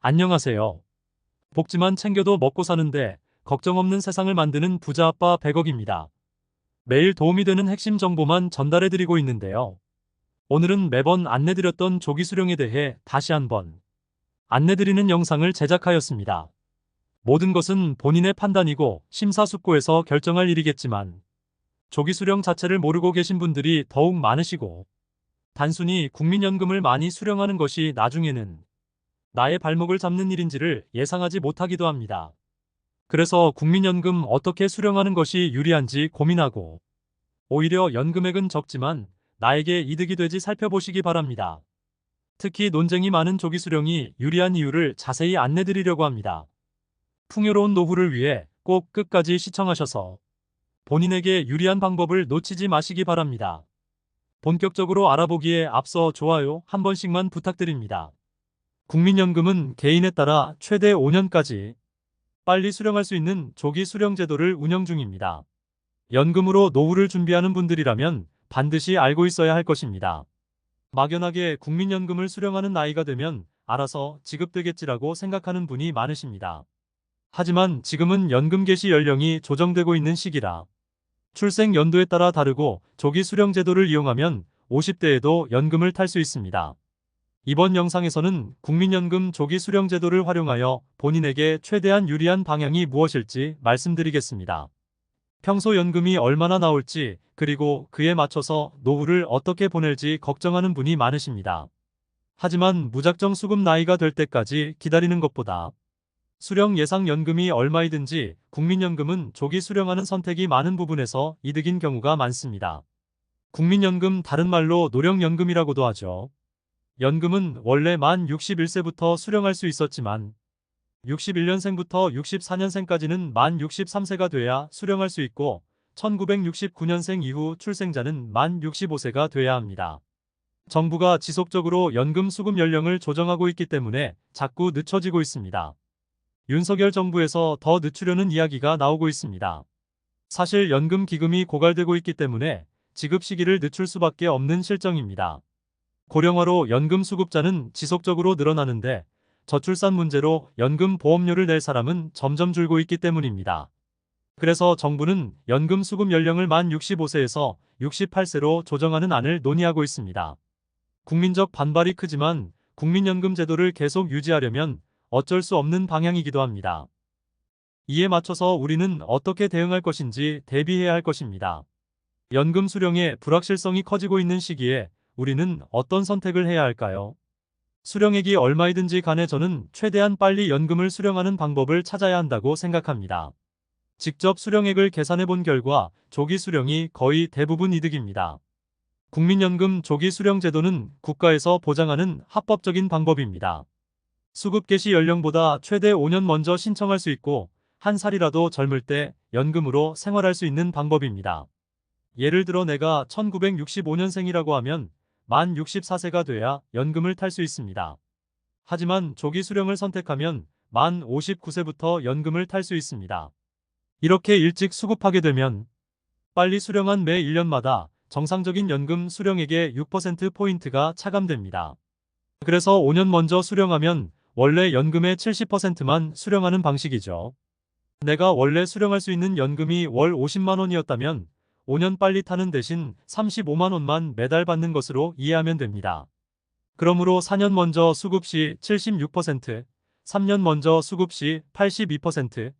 안녕하세요. 복지만 챙겨도 먹고 사는데 걱정 없는 세상을 만드는 부자 아빠 100억입니다. 매일 도움이 되는 핵심 정보만 전달해드리고 있는데요. 오늘은 매번 안내드렸던 조기 수령에 대해 다시 한번 안내드리는 영상을 제작하였습니다. 모든 것은 본인의 판단이고 심사숙고해서 결정할 일이겠지만 조기 수령 자체를 모르고 계신 분들이 더욱 많으시고 단순히 국민연금을 많이 수령하는 것이 나중에는 나의 발목을 잡는 일인지를 예상하지 못하기도 합니다. 그래서 국민연금 어떻게 수령하는 것이 유리한지 고민하고 오히려 연금액은 적지만 나에게 이득이 되지 살펴보시기 바랍니다. 특히 논쟁이 많은 조기 수령이 유리한 이유를 자세히 안내드리려고 합니다. 풍요로운 노후를 위해 꼭 끝까지 시청하셔서 본인에게 유리한 방법을 놓치지 마시기 바랍니다. 본격적으로 알아보기에 앞서 좋아요 한 번씩만 부탁드립니다. 국민연금은 개인에 따라 최대 5년까지 빨리 수령할 수 있는 조기 수령 제도를 운영 중입니다. 연금으로 노후를 준비하는 분들이라면 반드시 알고 있어야 할 것입니다. 막연하게 국민연금을 수령하는 나이가 되면 알아서 지급되겠지라고 생각하는 분이 많으십니다. 하지만 지금은 연금 개시 연령이 조정되고 있는 시기라 출생 연도에 따라 다르고 조기 수령 제도를 이용하면 50대에도 연금을 탈 수 있습니다. 이번 영상에서는 국민연금 조기 수령 제도를 활용하여 본인에게 최대한 유리한 방향이 무엇일지 말씀드리겠습니다. 평소 연금이 얼마나 나올지 그리고 그에 맞춰서 노후를 어떻게 보낼지 걱정하는 분이 많으십니다. 하지만 무작정 수급 나이가 될 때까지 기다리는 것보다 수령 예상 연금이 얼마이든지 국민연금은 조기 수령하는 선택이 많은 부분에서 이득인 경우가 많습니다. 국민연금 다른 말로 노령연금이라고도 하죠. 연금은 원래 만 61세부터 수령할 수 있었지만 61년생부터 64년생까지는 만 63세가 돼야 수령할 수 있고 1969년생 이후 출생자는 만 65세가 돼야 합니다. 정부가 지속적으로 연금 수급 연령을 조정하고 있기 때문에 자꾸 늦춰지고 있습니다. 윤석열 정부에서 더 늦추려는 이야기가 나오고 있습니다. 사실 연금 기금이 고갈되고 있기 때문에 지급 시기를 늦출 수밖에 없는 실정입니다. 고령화로 연금 수급자는 지속적으로 늘어나는데 저출산 문제로 연금 보험료를 낼 사람은 점점 줄고 있기 때문입니다. 그래서 정부는 연금 수급 연령을 만 65세에서 68세로 조정하는 안을 논의하고 있습니다. 국민적 반발이 크지만 국민연금 제도를 계속 유지하려면 어쩔 수 없는 방향이기도 합니다. 이에 맞춰서 우리는 어떻게 대응할 것인지 대비해야 할 것입니다. 연금 수령의 불확실성이 커지고 있는 시기에 우리는 어떤 선택을 해야 할까요? 수령액이 얼마이든지 간에 저는 최대한 빨리 연금을 수령하는 방법을 찾아야 한다고 생각합니다. 직접 수령액을 계산해 본 결과 조기 수령이 거의 대부분 이득입니다. 국민연금 조기 수령 제도는 국가에서 보장하는 합법적인 방법입니다. 수급 개시 연령보다 최대 5년 먼저 신청할 수 있고 한 살이라도 젊을 때 연금으로 생활할 수 있는 방법입니다. 예를 들어 내가 1965년생이라고 하면 만 64세가 돼야 연금을 탈 수 있습니다. 하지만 조기 수령을 선택하면 만 59세부터 연금을 탈 수 있습니다. 이렇게 일찍 수급하게 되면 빨리 수령한 매 1년마다 정상적인 연금 수령액의 6%포인트가 차감됩니다. 그래서 5년 먼저 수령하면 원래 연금의 70%만 수령하는 방식이죠. 내가 원래 수령할 수 있는 연금이 월 50만 원이었다면 5년 빨리 타는 대신 35만 원만 매달 받는 것으로 이해하면 됩니다. 그러므로 4년 먼저 수급 시 76%, 3년 먼저 수급 시 82%,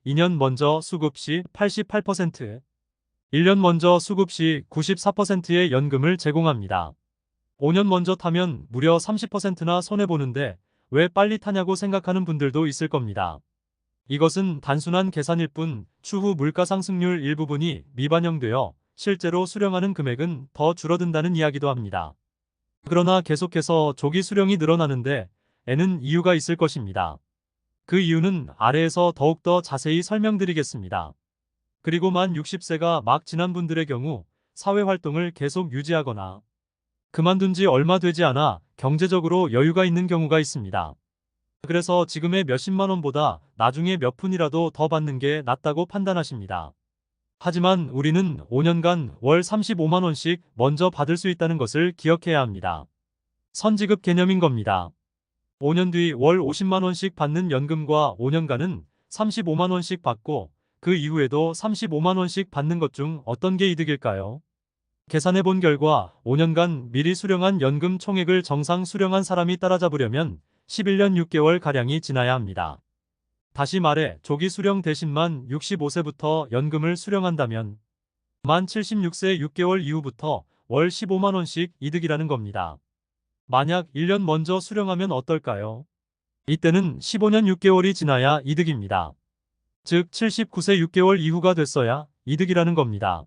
2년 먼저 수급 시 88%, 1년 먼저 수급 시 94%의 연금을 제공합니다. 5년 먼저 타면 무려 30%나 손해보는데 왜 빨리 타냐고 생각하는 분들도 있을 겁니다. 이것은 단순한 계산일 뿐 추후 물가 상승률 일부분이 미반영되어 실제로 수령하는 금액은 더 줄어든다는 이야기도 합니다. 그러나 계속해서 조기 수령이 늘어나는데 에는 이유가 있을 것입니다. 그 이유는 아래에서 더욱더 자세히 설명드리겠습니다. 그리고 만 60세가 막 지난 분들의 경우 사회활동을 계속 유지하거나 그만둔 지 얼마 되지 않아 경제적으로 여유가 있는 경우가 있습니다. 그래서 지금의 몇십만 원보다 나중에 몇 푼이라도 더 받는 게 낫다고 판단하십니다. 하지만 우리는 5년간 월 35만 원씩 먼저 받을 수 있다는 것을 기억해야 합니다. 선지급 개념인 겁니다. 5년 뒤 월 50만 원씩 받는 연금과 5년간은 35만 원씩 받고 그 이후에도 35만 원씩 받는 것 중 어떤 게 이득일까요? 계산해 본 결과 5년간 미리 수령한 연금 총액을 정상 수령한 사람이 따라잡으려면 11년 6개월 가량이 지나야 합니다. 다시 말해 조기 수령 대신 만 65세부터 연금을 수령한다면 만 76세 6개월 이후부터 월 15만 원씩 이득이라는 겁니다. 만약 1년 먼저 수령하면 어떨까요? 이때는 15년 6개월이 지나야 이득입니다. 즉 79세 6개월 이후가 됐어야 이득이라는 겁니다.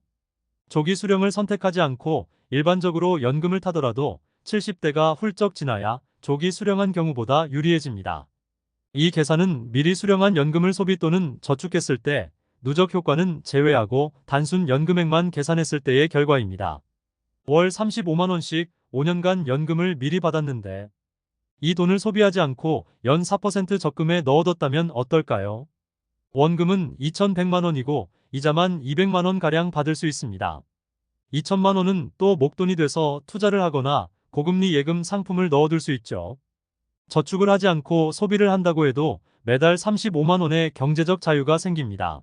조기 수령을 선택하지 않고 일반적으로 연금을 타더라도 70대가 훌쩍 지나야 조기 수령한 경우보다 유리해집니다. 이 계산은 미리 수령한 연금을 소비 또는 저축했을 때 누적 효과는 제외하고 단순 연금액만 계산했을 때의 결과입니다. 월 35만 원씩 5년간 연금을 미리 받았는데 이 돈을 소비하지 않고 연 4% 적금에 넣어뒀다면 어떨까요? 원금은 2,100만 원이고 이자만 200만 원가량 받을 수 있습니다. 2천만 원은 또 목돈이 돼서 투자를 하거나 고금리 예금 상품을 넣어둘 수 있죠. 저축을 하지 않고 소비를 한다고 해도 매달 35만 원의 경제적 자유가 생깁니다.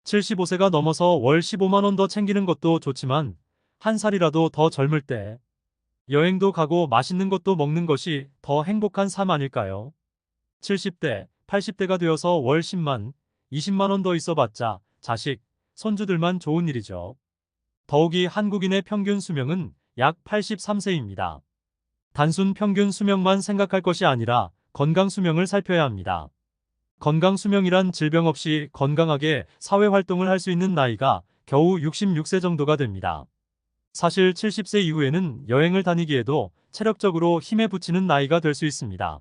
75세가 넘어서 월 15만 원 더 챙기는 것도 좋지만 한 살이라도 더 젊을 때 여행도 가고 맛있는 것도 먹는 것이 더 행복한 삶 아닐까요? 70대, 80대가 되어서 월 10만, 20만 원 더 있어봤자 자식, 손주들만 좋은 일이죠. 더욱이 한국인의 평균 수명은 약 83세입니다. 단순 평균 수명만 생각할 것이 아니라 건강 수명을 살펴야 합니다. 건강 수명이란 질병 없이 건강하게 사회활동을 할 수 있는 나이가 겨우 66세 정도가 됩니다. 사실 70세 이후에는 여행을 다니기에도 체력적으로 힘에 부치는 나이가 될 수 있습니다.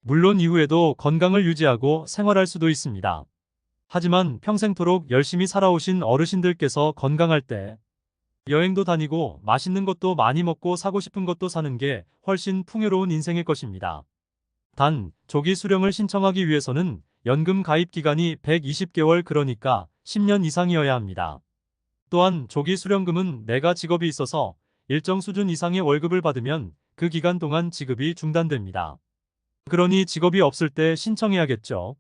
물론 이후에도 건강을 유지하고 생활할 수도 있습니다. 하지만 평생토록 열심히 살아오신 어르신들께서 건강할 때 여행도 다니고 맛있는 것도 많이 먹고 사고 싶은 것도 사는 게 훨씬 풍요로운 인생일 것입니다. 단, 조기 수령을 신청하기 위해서는 연금 가입 기간이 120개월 그러니까 10년 이상이어야 합니다. 또한 조기 수령금은 내가 직업이 있어서 일정 수준 이상의 월급을 받으면 그 기간 동안 지급이 중단됩니다. 그러니 직업이 없을 때 신청해야겠죠.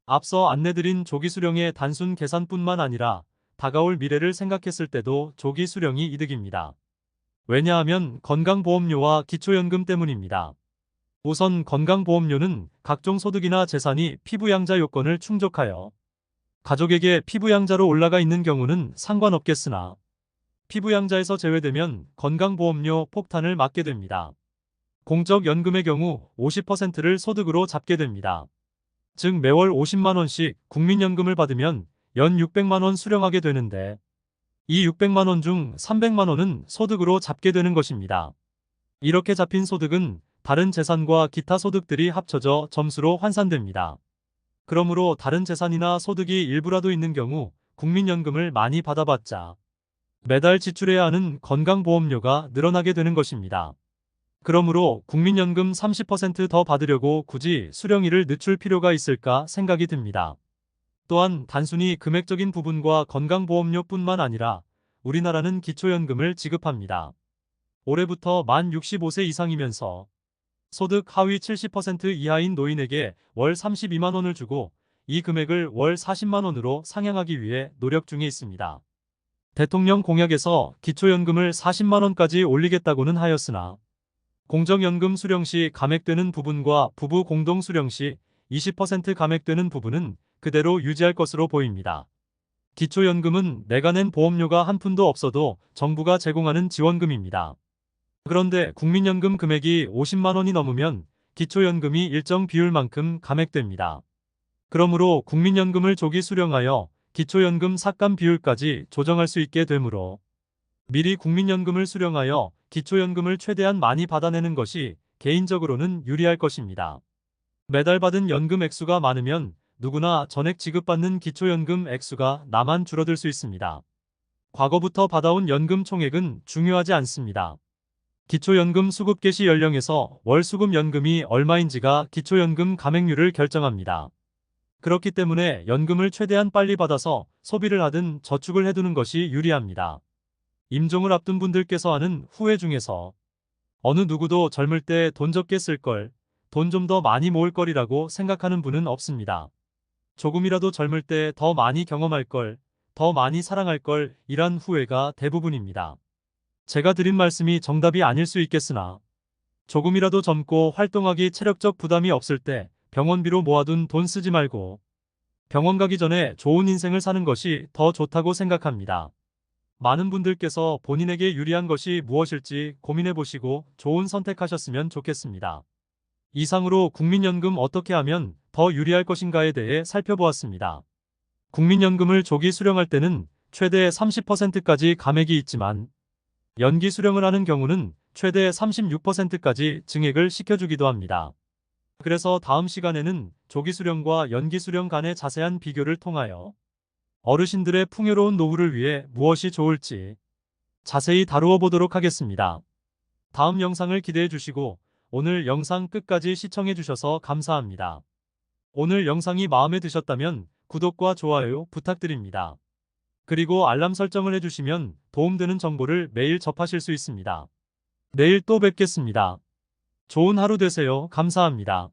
앞서 안내드린 조기 수령의 단순 계산뿐만 아니라 다가올 미래를 생각했을 때도 조기 수령이 이득입니다. 왜냐하면 건강보험료와 기초연금 때문입니다. 우선 건강보험료는 각종 소득이나 재산이 피부양자 요건을 충족하여 가족에게 피부양자로 올라가 있는 경우는 상관없겠으나 피부양자에서 제외되면 건강보험료 폭탄을 맞게 됩니다. 공적연금의 경우 50%를 소득으로 잡게 됩니다. 즉 매월 50만 원씩 국민연금을 받으면 연 600만 원 수령하게 되는데 이 600만 원 중 300만 원은 소득으로 잡게 되는 것입니다. 이렇게 잡힌 소득은 다른 재산과 기타 소득들이 합쳐져 점수로 환산됩니다. 그러므로 다른 재산이나 소득이 일부라도 있는 경우 국민연금을 많이 받아봤자 매달 지출해야 하는 건강보험료가 늘어나게 되는 것입니다. 그러므로 국민연금 30%더 받으려고 굳이 수령일을 늦출 필요가 있을까 생각이 듭니다. 또한 단순히 금액적인 부분과 건강보험료뿐만 아니라 우리나라는 기초연금을 지급합니다. 올해부터 만 65세 이상이면서 소득 하위 70% 이하인 노인에게 월 32만 원을 주고 이 금액을 월 40만 원으로 상향하기 위해 노력 중에 있습니다. 대통령 공약에서 기초연금을 40만 원까지 올리겠다고는 하였으나 공적연금 수령 시 감액되는 부분과 부부 공동 수령 시 20% 감액되는 부분은 그대로 유지할 것으로 보입니다. 기초연금은 내가 낸 보험료가 한 푼도 없어도 정부가 제공하는 지원금입니다. 그런데 국민연금 금액이 50만 원이 넘으면 기초연금이 일정 비율만큼 감액됩니다. 그러므로 국민연금을 조기 수령하여 기초연금 삭감 비율까지 조정할 수 있게 되므로 미리 국민연금을 수령하여 기초연금을 최대한 많이 받아내는 것이 개인적으로는 유리할 것입니다. 매달 받은 연금 액수가 많으면 누구나 전액 지급받는 기초연금 액수가 나만 줄어들 수 있습니다. 과거부터 받아온 연금 총액은 중요하지 않습니다. 기초연금 수급 개시 연령에서 월 수급 연금이 얼마인지가 기초연금 감액률을 결정합니다. 그렇기 때문에 연금을 최대한 빨리 받아서 소비를 하든 저축을 해두는 것이 유리합니다. 임종을 앞둔 분들께서 하는 후회 중에서 어느 누구도 젊을 때 돈 적게 쓸 걸, 돈 좀 더 많이 모을 거리라고 생각하는 분은 없습니다. 조금이라도 젊을 때 더 많이 경험할 걸, 더 많이 사랑할 걸, 이란 후회가 대부분입니다. 제가 드린 말씀이 정답이 아닐 수 있겠으나, 조금이라도 젊고 활동하기 체력적 부담이 없을 때 병원비로 모아둔 돈 쓰지 말고 병원 가기 전에 좋은 인생을 사는 것이 더 좋다고 생각합니다. 많은 분들께서 본인에게 유리한 것이 무엇일지 고민해 보시고 좋은 선택하셨으면 좋겠습니다. 이상으로 국민연금 어떻게 하면 더 유리할 것인가에 대해 살펴보았습니다. 국민연금을 조기 수령할 때는 최대 30%까지 감액이 있지만 연기 수령을 하는 경우는 최대 36%까지 증액을 시켜주기도 합니다. 그래서 다음 시간에는 조기 수령과 연기 수령 간의 자세한 비교를 통하여 어르신들의 풍요로운 노후를 위해 무엇이 좋을지 자세히 다루어 보도록 하겠습니다. 다음 영상을 기대해 주시고 오늘 영상 끝까지 시청해 주셔서 감사합니다. 오늘 영상이 마음에 드셨다면 구독과 좋아요 부탁드립니다. 그리고 알람 설정을 해주시면 도움되는 정보를 매일 접하실 수 있습니다. 내일 또 뵙겠습니다. 좋은 하루 되세요. 감사합니다.